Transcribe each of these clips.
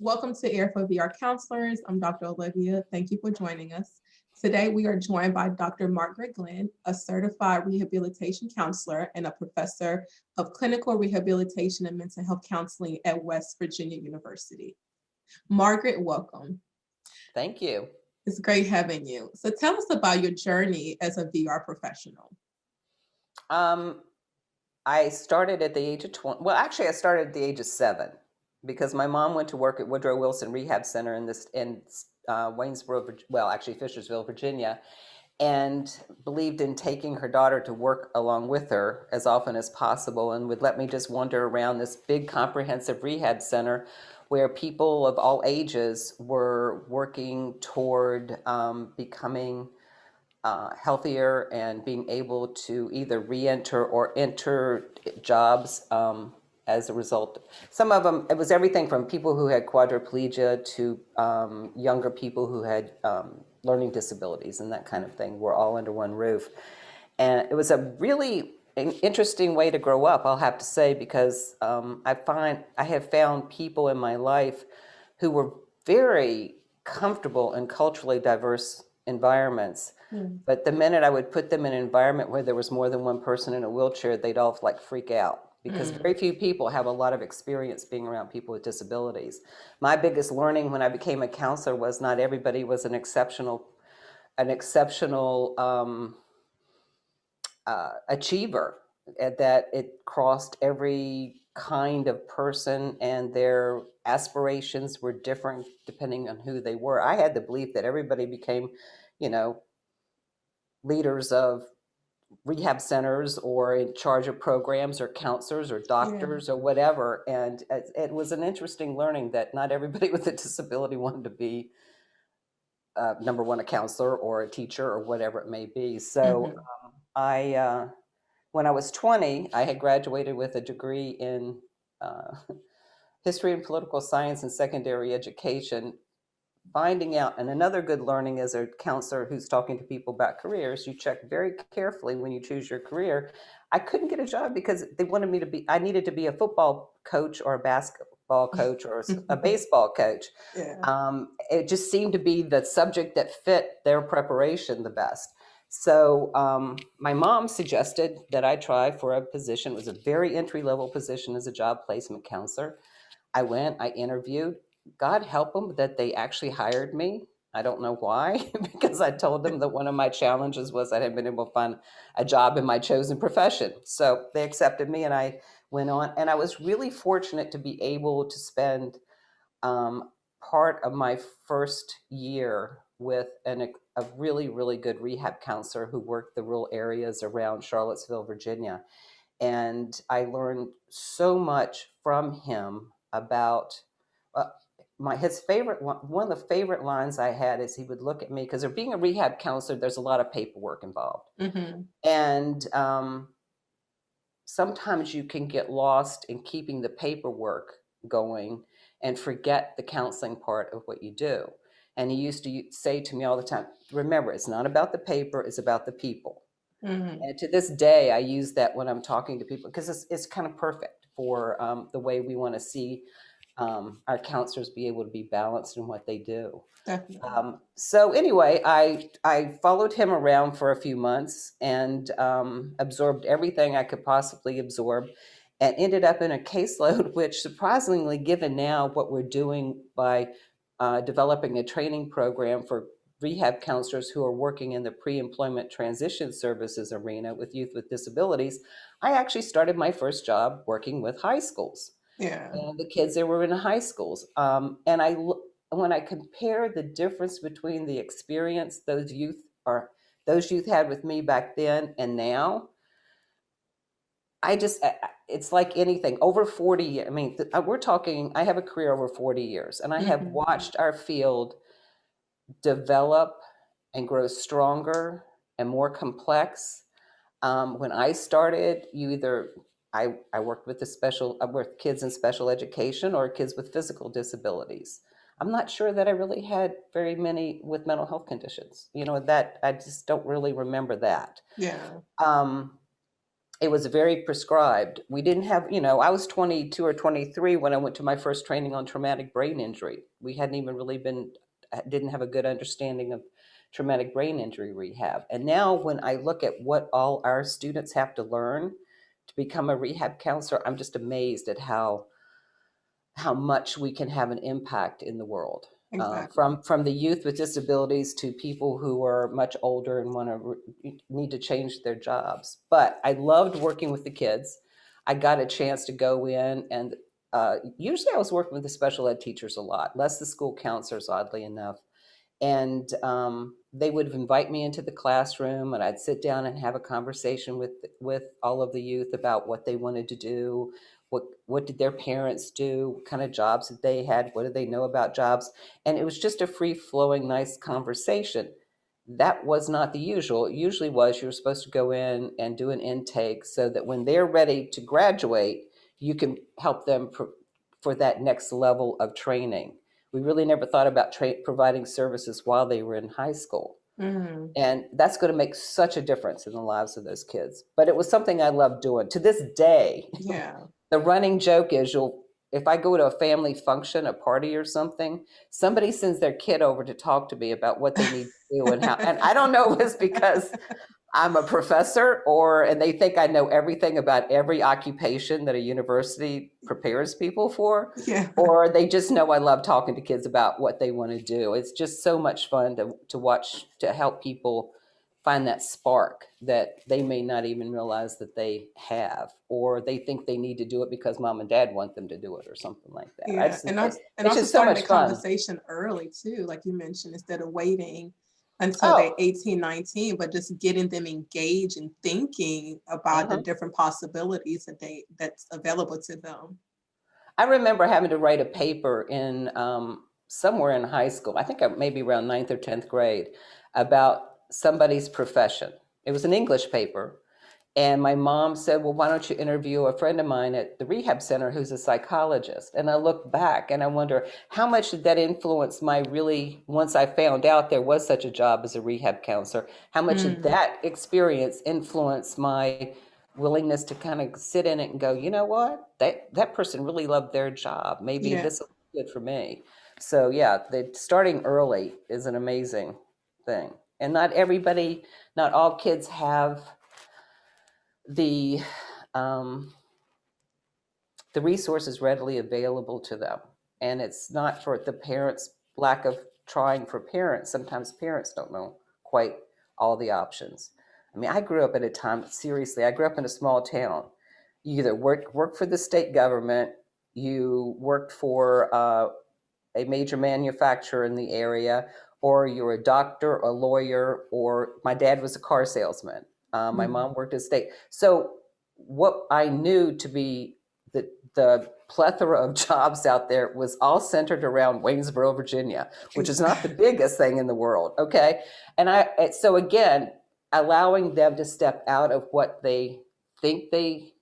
Welcome to Air for VR Counselors. I'm Dr. Olivia. Thank you for joining us. Today, we are joined by Dr. Margaret Glenn, a certified rehabilitation counselor and a professor of clinical rehabilitation and mental health counseling at West Virginia University. Margaret, welcome. Thank you. It's great having you. So tell us about your journey as a VR professional. Um, I started at the age of 20. Well, actually, I started at the age of 7 because my mom went to work at Woodrow Wilson Rehab Center in Waynesboro, well, actually Fishersville, Virginia, and believed in taking her daughter to work along with her as often as possible, and would let me just wander around this big comprehensive rehab center where people of all ages were working toward becoming healthier and being able to either re-enter or enter jobs as a result. Some of them, it was everything from people who had quadriplegia to younger people who had learning disabilities and that kind of thing were all under one roof. And it was a really interesting way to grow up, I'll have to say, because I have found people in my life who were very comfortable in culturally diverse environments. But the minute I would put them in an environment where there was more than one person in a wheelchair, they'd all like freak out because very few people have a lot of experience being around people with disabilities. My biggest learning when I became a counselor was not everybody was an exceptional achiever, that it crossed every kind of person and their aspirations were different depending on who they were. I had the belief that everybody became, you know, leaders of rehab centers or in charge of programs or counselors or doctors or whatever. And it was an interesting learning that not everybody with a disability wanted to be number one, a counselor or a teacher or whatever it may be. So when I was 20, I had graduated with a degree in uh, history and political science and secondary education. Finding out, and another good learning as a counselor who's talking to people about careers, you check very carefully when you choose your career. I couldn't get a job because they wanted me to be, I needed to be a football coach or a basketball coach or a baseball coach. It just seemed to be the subject that fit their preparation the best. So my mom suggested that I try for a position. It was a very entry-level position as a job placement counselor. I went, I interviewed. God help them that they actually hired me. I don't know why, because I told them that one of my challenges was I hadn't been able to find a job in my chosen profession. So they accepted me and I went on. And I was really fortunate to be able to spend um, part of my first year with a really, really good rehab counselor who worked the rural areas around Charlottesville, Virginia. And I learned so much from him about uh, his favorite one of the favorite lines I had is he would look at me because being a rehab counselor, there's a lot of paperwork involved, and sometimes you can get lost in keeping the paperwork going and forget the counseling part of what you do. And he used to say to me all the time, remember, it's not about the paper, it's about the people. And to this day, I use that when I'm talking to people because it's kind of perfect for the way we want to see our counselors be able to be balanced in what they do. So anyway, I followed him around for a few months and absorbed everything I could possibly absorb and ended up in a caseload, which surprisingly, given now what we're doing by developing a training program for rehab counselors who are working in the pre-employment transition services arena with youth with disabilities, I actually started my first job working with high schools. And the kids that were in high schools. When I compare the difference between the experience those youth had with me back then and now, it's like anything over 40. I mean, we're talking, I have a career over 40 years and I have watched our field develop and grow stronger and more complex. When I started, I worked with I worked with kids in special education or kids with physical disabilities. I'm not sure that I really had very many with mental health conditions. That I just don't really remember that. it was very prescribed. We didn't have, I was 22 or 23 when I went to my first training on traumatic brain injury. We hadn't even really didn't have a good understanding of traumatic brain injury rehab. And now when I look at what all our students have to learn to become a rehab counselor, I'm just amazed at how much we can have an impact in the world. Exactly. From the youth with disabilities to people who are much older and need to change their jobs. But I loved working with the kids. I got a chance to go in and usually I was working with the special ed teachers a lot, less the school counselors, oddly enough. And they would invite me into the classroom, and I'd sit down and have a conversation with all of the youth about what they wanted to do, what did their parents do, what kind of jobs that they had, what did they know about jobs, and it was just a free flowing, nice conversation. That was not the usual. It usually was you were supposed to go in and do an intake so that when they're ready to graduate, you can help them for that next level of training. We really never thought about providing services while they were in high school. Mm, And that's going to make such a difference in the lives of those kids. But it was something I loved doing. To this day, yeah. the running joke is if I go to a family function, a party or something, somebody sends their kid over to talk to me about what they need to do and how. And I don't know if it's because I'm a professor and they think I know everything about every occupation that a university prepares people for, Yeah. or they just know I love talking to kids about what they want to do. It's just so much fun to watch, to help people find that spark that they may not even realize that they have, or they think they need to do it because mom and dad want them to do it or something like that. Yeah. And It's also just so starting the much fun. conversation early too, like you mentioned, instead of waiting until they're Oh, 18, 19, but just getting them engaged and thinking about the uh-huh. different possibilities that's available to them. I remember having to write a paper in somewhere in high school. I think maybe around ninth or 10th grade about somebody's profession. It was an English paper. And my mom said, well, why don't you interview a friend of mine at the rehab center who's a psychologist? And I look back and I wonder how much did that influence once I found out there was such a job as a rehab counselor, how much did Mm, that experience influence my willingness to kind of sit in it and go, you know what, that person really loved their job. Maybe yeah. this will be good for me. So yeah, starting early is an amazing thing. And not all kids have the um, the resources readily available to them, and it's not for the parents' lack of trying. For parents, sometimes parents don't know quite all the options. I mean, I grew up at a time, seriously, I grew up in a small town. You either worked for the state government, you worked for a major manufacturer in the area, or you're a doctor, a lawyer, or my dad was a car salesman. My Mm, mom worked at state. So what I knew to be the plethora of jobs out there was all centered around Waynesboro, Virginia, which is not the biggest thing in the world. Okay. So again, allowing them to step out of what they think they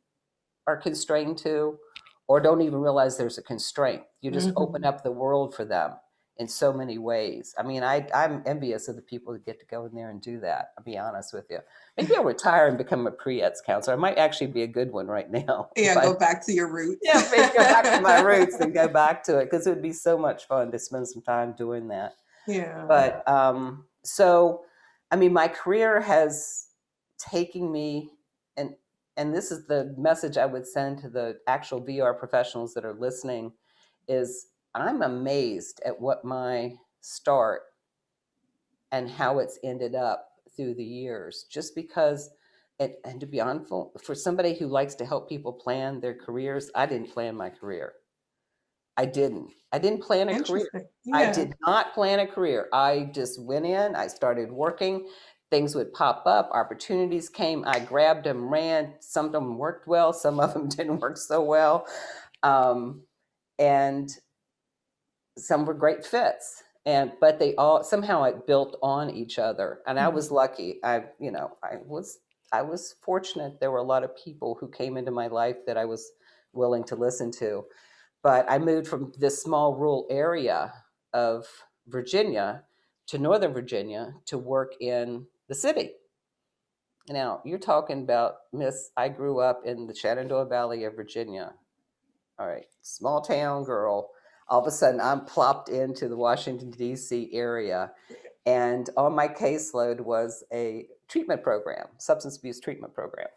are constrained to, or don't even realize there's a constraint. You just open mhm. up the world for them in so many ways. I mean, I'm envious of the people that get to go in there and do that. I'll be honest with you. Maybe I'll retire and become a pre-eds counselor. I might actually be a good one right now. Yeah, go But back to your roots. yeah, maybe go back to my roots and go back to it because it would be so much fun to spend some time doing that. Yeah. But so, I mean, my career has taken me, and this is the message I would send to the actual VR professionals that are listening, is I'm amazed at what my start and how it's ended up through the years. Just because, and to be honest, for somebody who likes to help people plan their careers, I didn't plan my career. I didn't. I didn't plan a career. Interesting. I Yeah. did not plan a career. I just went in, I started working, things would pop up, opportunities came, I grabbed them, ran. Some of them worked well, some of them didn't work so well. Um, and some were great fits. But they all somehow it built on each other. And I was Mhm. lucky. I was fortunate. There were a lot of people who came into my life that I was willing to listen to. But I moved from this small rural area of Virginia to Northern Virginia to work in the city. Now, you're talking about, Miss, I grew up in the Shenandoah Valley of Virginia. All right, small town girl. All of a sudden, I'm plopped into the Washington, D.C. area. And on my caseload was a treatment program, substance abuse treatment program.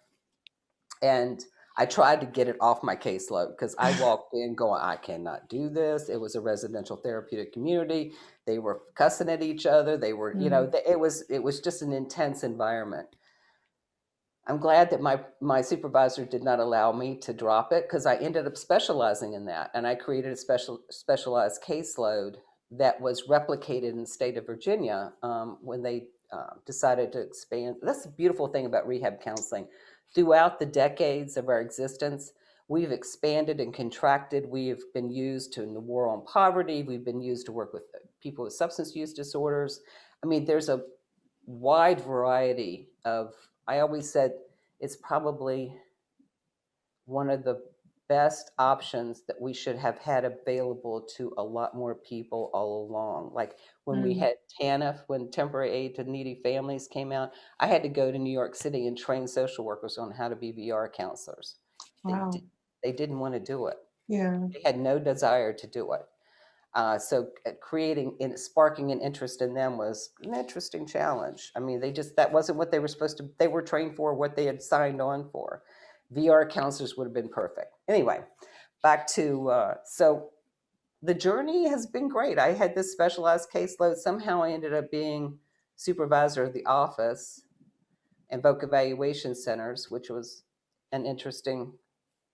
And I tried to get it off my caseload because I walked in going, I cannot do this. It was a residential therapeutic community. They were cussing at each other. They were, it was just an intense environment. I'm glad that my supervisor did not allow me to drop it because I ended up specializing in that, and I created a specialized caseload that was replicated in the state of Virginia when they decided to expand. That's the beautiful thing about rehab counseling. Throughout the decades of our existence, we've expanded and contracted. We've been used in the war on poverty. We've been used to work with people with substance use disorders. I mean, there's a wide variety of, I always said it's probably one of the best options that we should have had available to a lot more people all along. Like when we had TANF, when temporary aid to needy families came out, I had to go to New York City and train social workers on how to be VR counselors. Wow. They didn't want to do it. Yeah. They had no desire to do it. So creating and sparking an interest in them was an interesting challenge. I mean, that wasn't what they were supposed to, they were trained for, what they had signed on for. VR counselors would have been perfect. Anyway, back to, so the journey has been great. I had this specialized caseload. Somehow I ended up being supervisor of the office and VOC evaluation centers, which was an interesting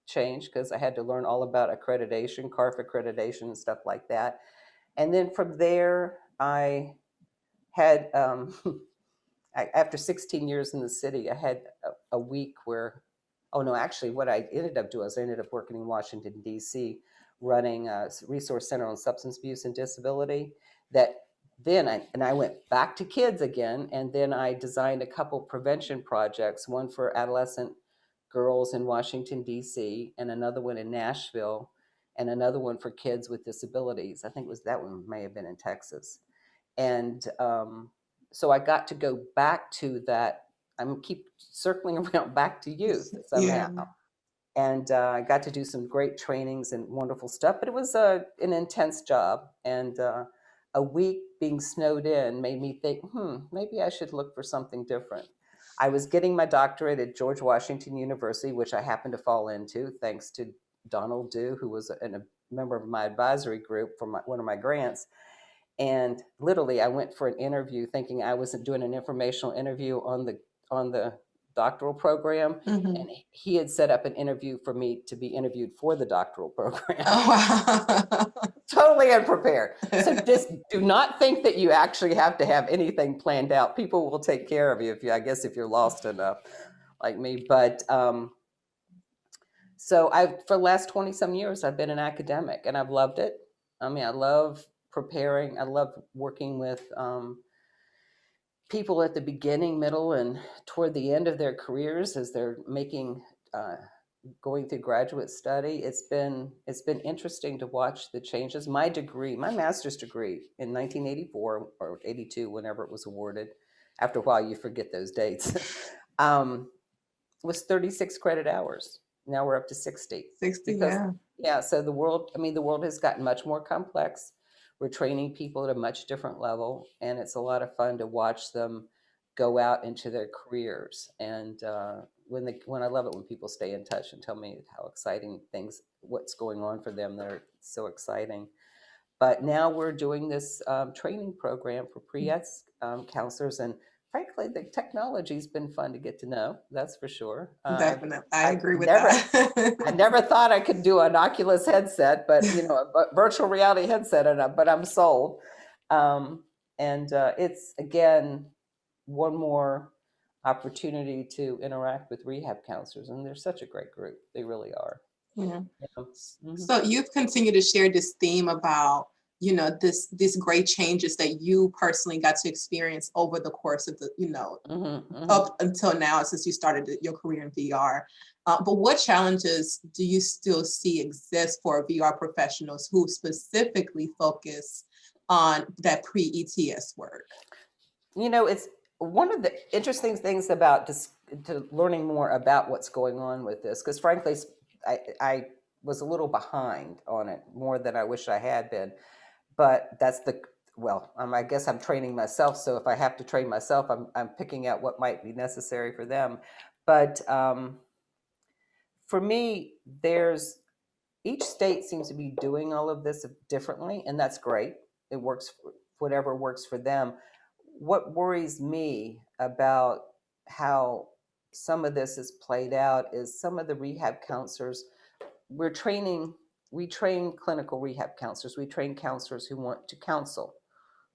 change because I had to learn all about accreditation, CARF accreditation and stuff like that. And then from there, I had, after 16 years in the city, I had a week where, actually what I ended up doing is I ended up working in Washington, D.C., running a resource center on substance abuse and disability. I went back to kids again, and then I designed a couple prevention projects, one for adolescent girls in Washington, D.C., and another one in Nashville, and another one for kids with disabilities. I think that one may have been in Texas. And so I got to go back to that. I'm keep circling around back to youth somehow. Yeah. And I got to do some great trainings and wonderful stuff, but it was an intense job. And a week being snowed in made me think, maybe I should look for something different. I was getting my doctorate at George Washington University, which I happened to fall into thanks to Donald Dew, who was a member of my advisory group for one of my grants. And literally, I went for an interview thinking I was doing an informational interview on the doctoral program, and he had set up an interview for me to be interviewed for the doctoral program. Oh, wow. Totally unprepared. So just do not think that you actually have to have anything planned out. People will take care of you if you're lost enough, like me. But so for the last 20 some years, I've been an academic, and I've loved it. I mean, I love preparing. I love working with people at the beginning, middle, and toward the end of their careers as they're going through graduate study. It's been interesting to watch the changes. My master's degree in 1984 or 82, whenever it was awarded, after a while you forget those dates, was 36 credit hours. Now we're up to 60. 60, yeah. So the world has gotten much more complex. We're training people at a much different level, and it's a lot of fun to watch them go out into their careers. And when I love it when people stay in touch and tell me how exciting what's going on for them. They're so exciting. But now we're doing this training program for pre-ETS counselors, and frankly, the technology's been fun to get to know. That's for sure. Definitely, I agree with that. I never thought I could do an Oculus headset, but a virtual reality headset, but I'm sold. It's again one more opportunity to interact with rehab counselors, and they're such a great group. They really are. Yeah. So you've continued to share this theme about these great changes that you personally got to experience over the course of the up until now, since you started your career in VR. But what challenges do you still see exist for VR professionals who specifically focus on that pre-ETS work? It's one of the interesting things about to learning more about what's going on with this, because frankly, I was a little behind on it, more than I wish I had been. But that's well, I guess I'm training myself. So if I have to train myself, I'm picking out what might be necessary for them. But for me, each state seems to be doing all of this differently, and that's great. It works, whatever works for them. What worries me about how some of this is played out is some of the rehab counselors, we train clinical rehab counselors. We train counselors who want to counsel,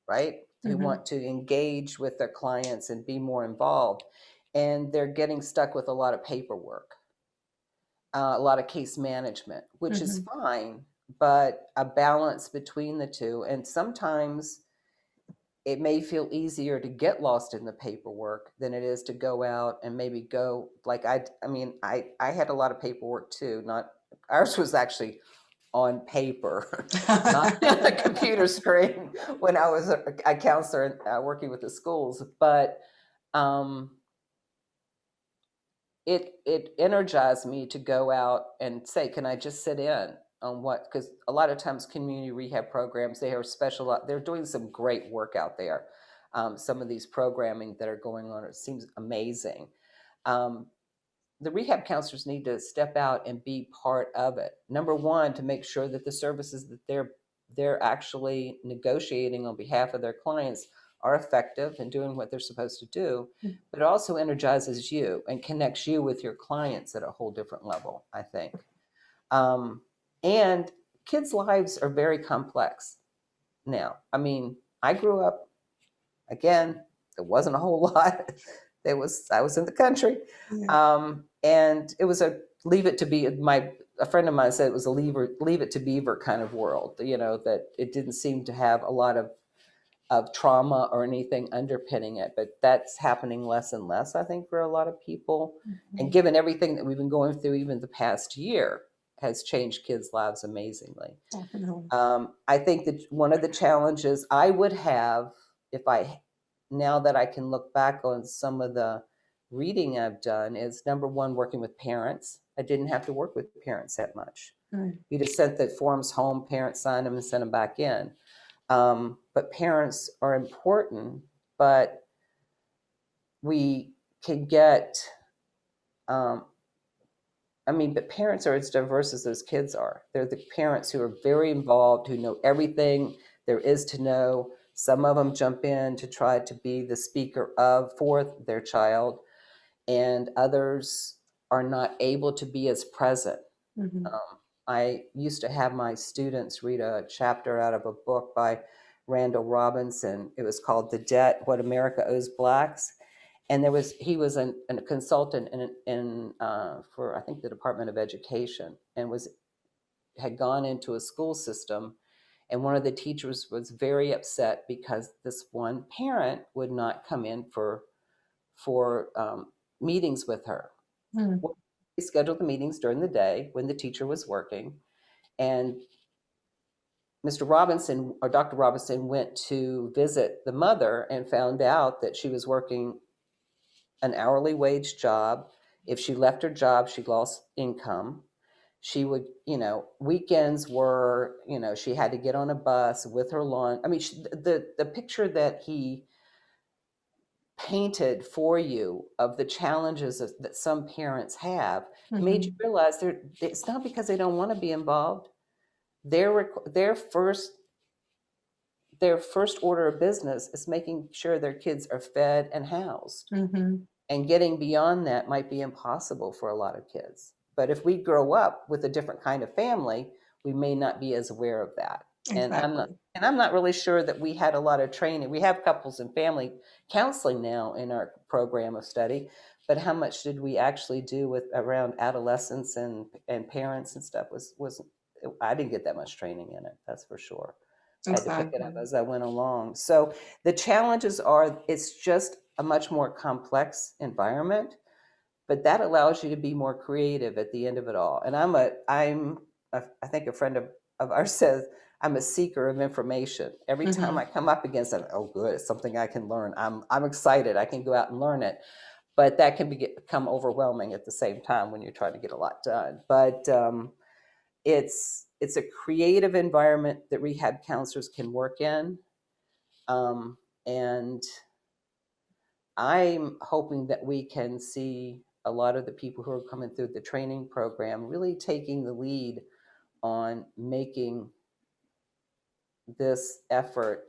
right? Who want to engage with their clients and be more involved. And they're getting stuck with a lot of paperwork, a lot of case management, which is fine, but a balance between the two. And sometimes it may feel easier to get lost in the paperwork than it is to go out and maybe go like I mean, I had a lot of paperwork too. Not ours was actually on paper, not on the computer screen when I was a counselor working with the schools. But it energized me to go out and say, can I just sit in on what, because a lot of times community rehab programs, they are they're doing some great work out there. Some of these programming that are going on, it seems amazing. The rehab counselors need to step out and be part of it. Number one, to make sure that the services that they're actually negotiating on behalf of their clients are effective and doing what they're supposed to do, but it also energizes you and connects you with your clients at a whole different level, I think. And kids' lives are very complex now. I mean, I grew up, again, there wasn't a whole lot. I was in the country. And it was leave it to be a friend of mine said it was a leave it to beaver kind of world, that it didn't seem to have a lot of trauma or anything underpinning it, but that's happening less and less, I think, for a lot of people. And given everything that we've been going through, even the past year has changed kids' lives amazingly. I think that one of the challenges I would have now that I can look back on some of the reading I've done is, number one, working with parents. I didn't have to work with parents that much. You just sent the forms home, parents signed them and sent them back in. But parents are important, but we can get, but parents are as diverse as those kids are. They're the parents who are very involved, who know everything there is to know. Some of them jump in to try to be the speaker for their child, and others are not able to be as present. I used to have my students read a chapter out of a book by Randall Robinson. It was called "The Debt: What America Owes Blacks," and he was a consultant for, I think, the Department of Education, and had gone into a school system. And one of the teachers was very upset because this one parent would not come in for meetings with her. Well, we scheduled the meetings during the day when the teacher was working, and Mr. Robinson, or Dr. Robinson, went to visit the mother and found out that she was working an hourly wage job. If she left her job, she lost income. She would, weekends were, she had to get on a bus with her lawn. I mean, the picture that he painted for you of the challenges that some parents have made you realize it's not because they don't want to be involved. Their first order of business is making sure their kids are fed and housed. And getting beyond that might be impossible for a lot of kids. But if we grow up with a different kind of family, we may not be as aware of that. Exactly. And I'm not really sure that we had a lot of training. We have couples and family counseling now in our program of study, but how much did we actually do around adolescents and parents and stuff was I didn't get that much training in it, that's for sure. Exactly. I had to pick it up as I went along. So the challenges are, it's just a much more complex environment, but that allows you to be more creative at the end of it all. And I think a friend of ours says, I'm a seeker of information. Every time I come up against it, oh good, it's something I can learn. I'm excited, I can go out and learn it. but that can become overwhelming at the same time when you're trying to get a lot done. But it's a creative environment that rehab counselors can work in, and I'm hoping that we can see a lot of the people who are coming through the training program really taking the lead on making this effort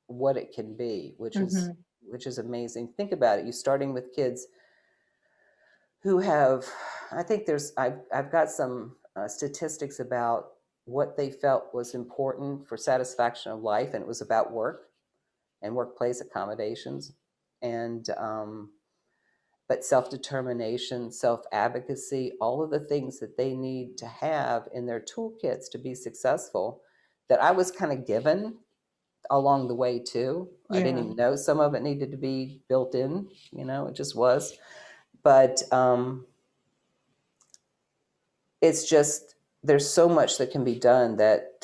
what it can be, which is amazing. Think about it. You're starting with kids who have, I think I've got some statistics about what they felt was important for satisfaction of life, and it was about work and workplace accommodations, and but self-determination, self-advocacy, all of the things that they need to have in their toolkits to be successful, that I was kind of given along the way too. I didn't even know some of it needed to be built in, it just was. But it's just, there's so much that can be done that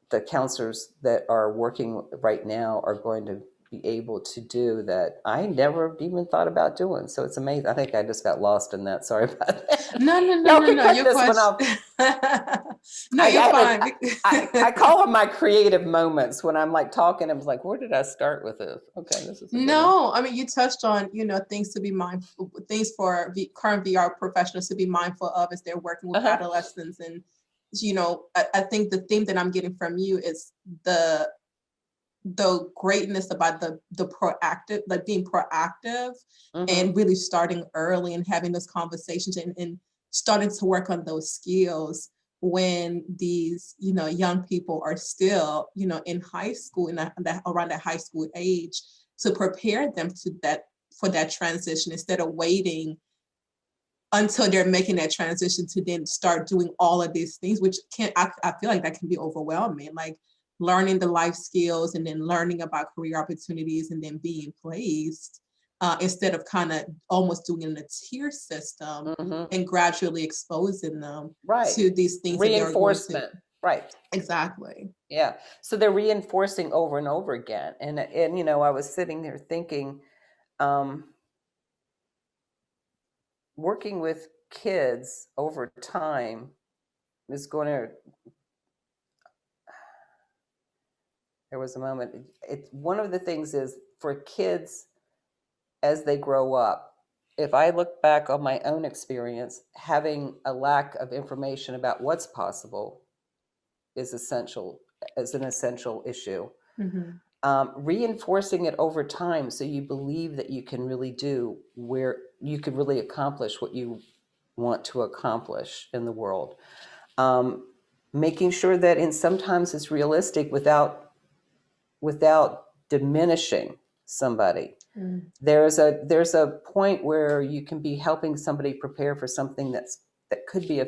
the counselors that are working right now are going to be able to do that I never even thought about doing. So it's amazing. I think I just got lost in that. Sorry about that. No, Cut this one off. No, you're fine. I call them my creative moments when I'm like talking. I'm like, where did I start with this? Okay, this is no. I mean, you touched on things to be mindful, things for current VR professionals to be mindful of as they're working with adolescents, and I think the theme that I'm getting from you is the greatness about the proactive, like being proactive and really starting early and having those conversations and starting to work on those skills when these young people are still in high school and around that high school age, to prepare them for that transition instead of waiting until they're making that transition to then start doing all of these things, which I feel like that can be overwhelming, like learning the life skills and then learning about career opportunities and then being placed, instead of kind of almost doing it in a tier system and gradually exposing them to these things. Reinforcement. Right. Exactly. Yeah. So they're reinforcing over and over again. And I was sitting there thinking, working with kids over time is going to, there was a moment, one of the things is for kids as they grow up, if I look back on my own experience, having a lack of information about what's possible is an essential issue. Reinforcing it over time so you believe that you can really do, where you could really accomplish what you want to accomplish in the world. Making sure that sometimes it's realistic without diminishing somebody. There's a point where you can be helping somebody prepare for something that could be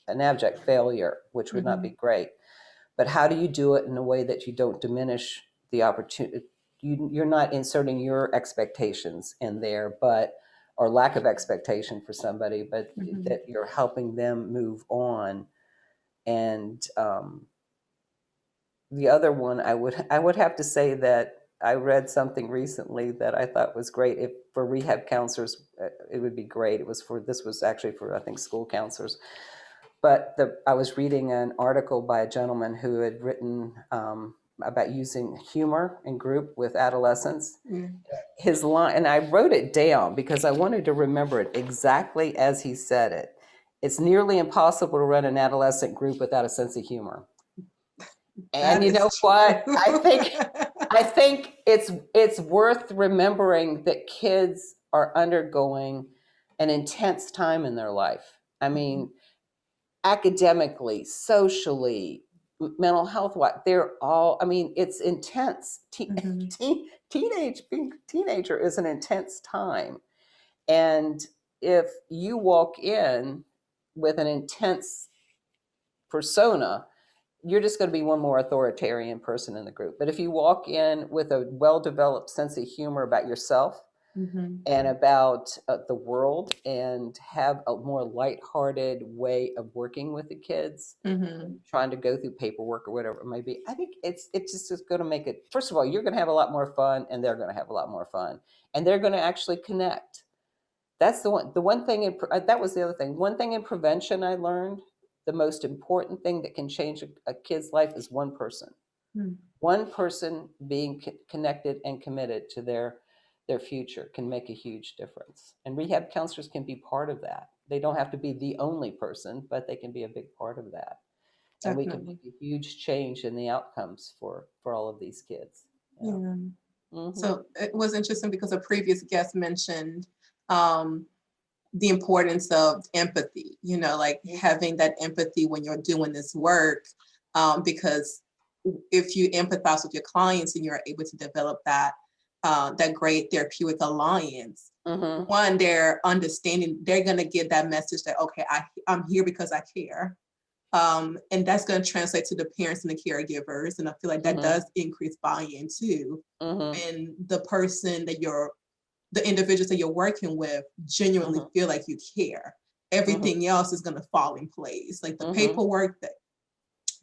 an abject failure, which would not be great. But how do you do it in a way that you don't diminish the opportunity? You're not inserting your expectations in there, or lack of expectation for somebody, but that you're helping them move on. And the other one, I would have to say that I read something recently that I thought was great. If for rehab counselors, it would be great. This was actually for, I think, school counselors. But I was reading an article by a gentleman who had written about using humor in group with adolescents. His line, and I wrote it down because I wanted to remember it exactly as he said it. It's nearly impossible to run an adolescent group without a sense of humor. And you know what? I think it's worth remembering that kids are undergoing an intense time in their life. I mean, academically, socially, mental health wise, it's intense. Being teenager is an intense time. And if you walk in with an intense persona, you're just going to be one more authoritarian person in the group. But if you walk in with a well-developed sense of humor about yourself Mhm. and about the world, and have a more lighthearted way of working with the kids, Mhm. trying to go through paperwork or whatever it may be. I think it's just is going to make it. First of all, you're going to have a lot more fun, and they're going to have a lot more fun, and they're going to actually connect. That's the one thing that was the other thing. One thing in prevention I learned, the most important thing that can change a kid's life is one person. Mm. One person being connected and committed to their future can make a huge difference. And rehab counselors can be part of that. They don't have to be the only person, but they can be a big part of that. And we can Definitely. make a huge change in the outcomes for all of these kids. Yeah. Yeah. Mm-hmm. So it was interesting because a previous guest mentioned um, the importance of empathy, like having that empathy when you're doing this work, because if you empathize with your clients and you're able to develop that great therapeutic alliance, Mm-hmm. one, they're understanding, they're going to get that message that, okay, I'm here because I care. And that's going to translate to the parents and the caregivers. And I feel like that Mm-hmm. does increase buy-in too. Mm-hmm. And the individuals that you're working with genuinely Mm-hmm. feel like you care. Mm-hmm. Everything else is going to fall in place. Like the Mm-hmm. paperwork, that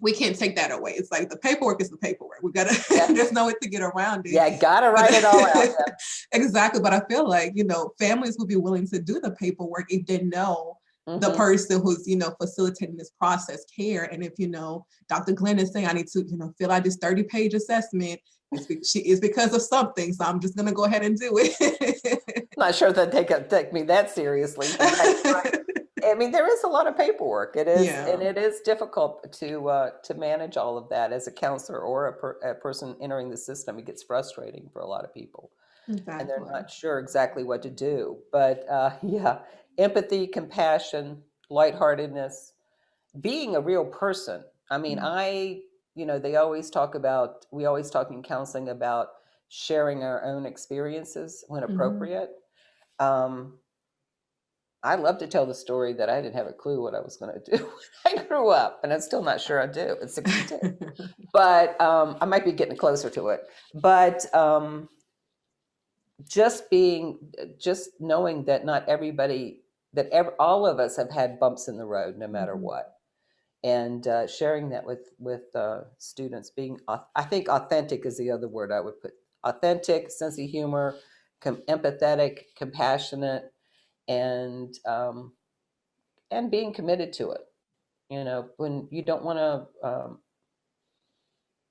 we can't take that away. It's like the paperwork is the paperwork. We gotta. Yeah. There's no way to get around it. Yeah, gotta write it all out. Yeah. Exactly, but I feel like families would be willing to do the paperwork if they know the Mm-hmm. person who's facilitating this process care. And if Dr. Glenn is saying I need to fill out this 30-page assessment, it's because of something, so I'm just gonna go ahead and do it. Not sure that they could take me that seriously. I mean, there is a lot of paperwork. It is, Yeah, and it is difficult to manage all of that as a counselor or a person entering the system. It gets frustrating for a lot of people, and they're exactly. not sure exactly what to do. But yeah, empathy, compassion, lightheartedness, being a real person. I mean, they always talk about, we always talk in counseling about sharing our own experiences when Mm-hmm. appropriate. Um, I love to tell the story that I didn't have a clue what I was going to do when I grew up, and I'm still not sure I do at 62. But I might be getting closer to it. But just knowing that not everybody, all of us have had bumps in the road, no matter Mhm. what, and sharing that with students. I think authentic is the other word I would put. Authentic, sense of humor, empathetic, compassionate, and being committed to it. When you don't want to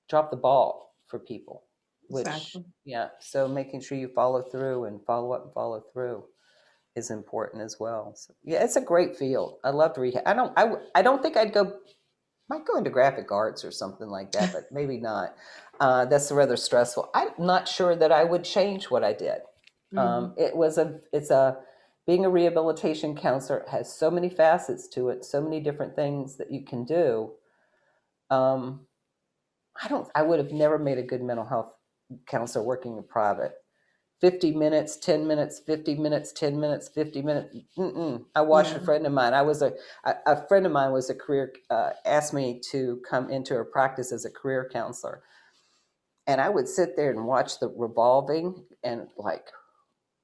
drop the ball for people, which, Exactly. yeah, so making sure you follow through and follow up and follow through is important as well. So yeah, it's a great field. I love to read. I don't think I'd go. Might go into graphic arts or something like that, but maybe not. That's rather stressful. I'm not sure that I would change what I did. Mhm. Being a rehabilitation counselor has so many facets to it, so many different things that you can do. Um, I would have never made a good mental health counselor working in private. 50 minutes, 10 minutes, 50 minutes, 10 minutes, 50 minutes. I watched Yeah. a friend of mine. A friend of mine was a career, asked me to come into her practice as a career counselor. And I would sit there and watch the revolving and like,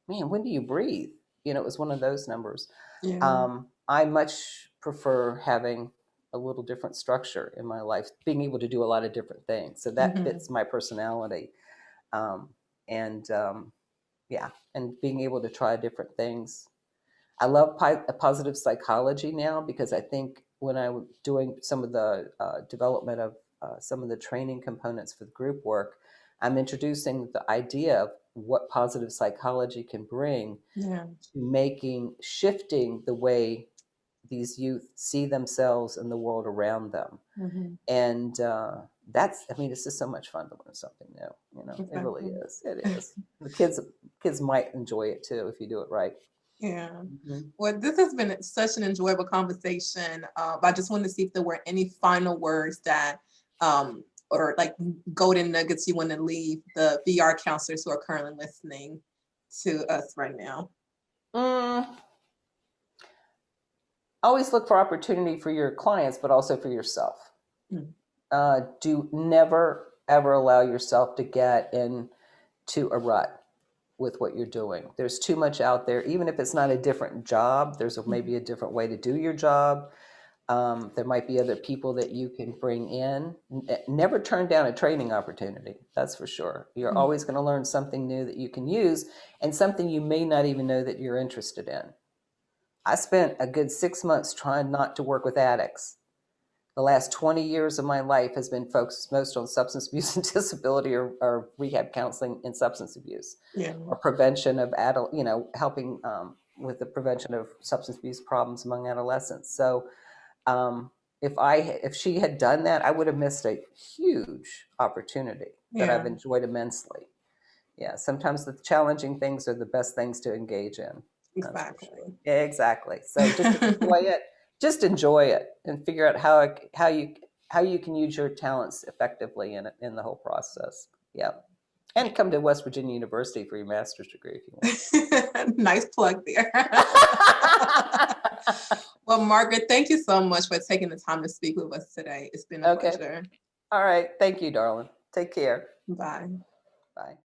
man, when do you breathe? It was one of those numbers. Yeah. I much prefer having a little different structure in my life, being able to do a lot of different things. So that Mhm. fits my personality. Um, and yeah, and being able to try different things. I love positive psychology now, because I think when I was doing some of the development of some of the training components for the group work, I'm introducing the idea of what positive psychology can bring Yeah. to shifting the way these youth see themselves and the world around them. Mhm. And it's just so much fun to learn something new. It really Exactly. is. It is. The kids might enjoy it too if you do it right. Yeah. Mhm. Well, this has been such an enjoyable conversation. I just wanted to see if there were any final words or like golden nuggets you want to leave the VR counselors who are currently listening to us right now. Mm, always look for opportunity for your clients, but also for yourself. Mm. Do never ever allow yourself to get into a rut. with what you're doing. There's too much out there. Even if it's not a different job, there's maybe a different way to do your job. There might be other people that you can bring in. Never turn down a training opportunity. That's for sure. You're always going to learn something new that you can use, and something you may not even know that you're interested in. I spent a good 6 months trying not to work with addicts. The last 20 years of my life has been focused most on substance abuse and disability, or rehab counseling and substance abuse, Yeah. or prevention of helping with the prevention of substance abuse problems among adolescents. So if she had done that, I would have missed a huge opportunity that I've Yeah. enjoyed immensely. Yeah, sometimes the challenging things are the best things to engage in. That's for Exactly. sure. Yeah, exactly. So just enjoy it. Just enjoy it and figure out how you can use your talents effectively in the whole process. Yeah. And come to West Virginia University for your master's degree if you want. Nice plug there. Well, Margaret, thank you so much for taking the time to speak with us today. It's been a Okay. pleasure. All right. Thank you, darling. Take care. Bye. Bye.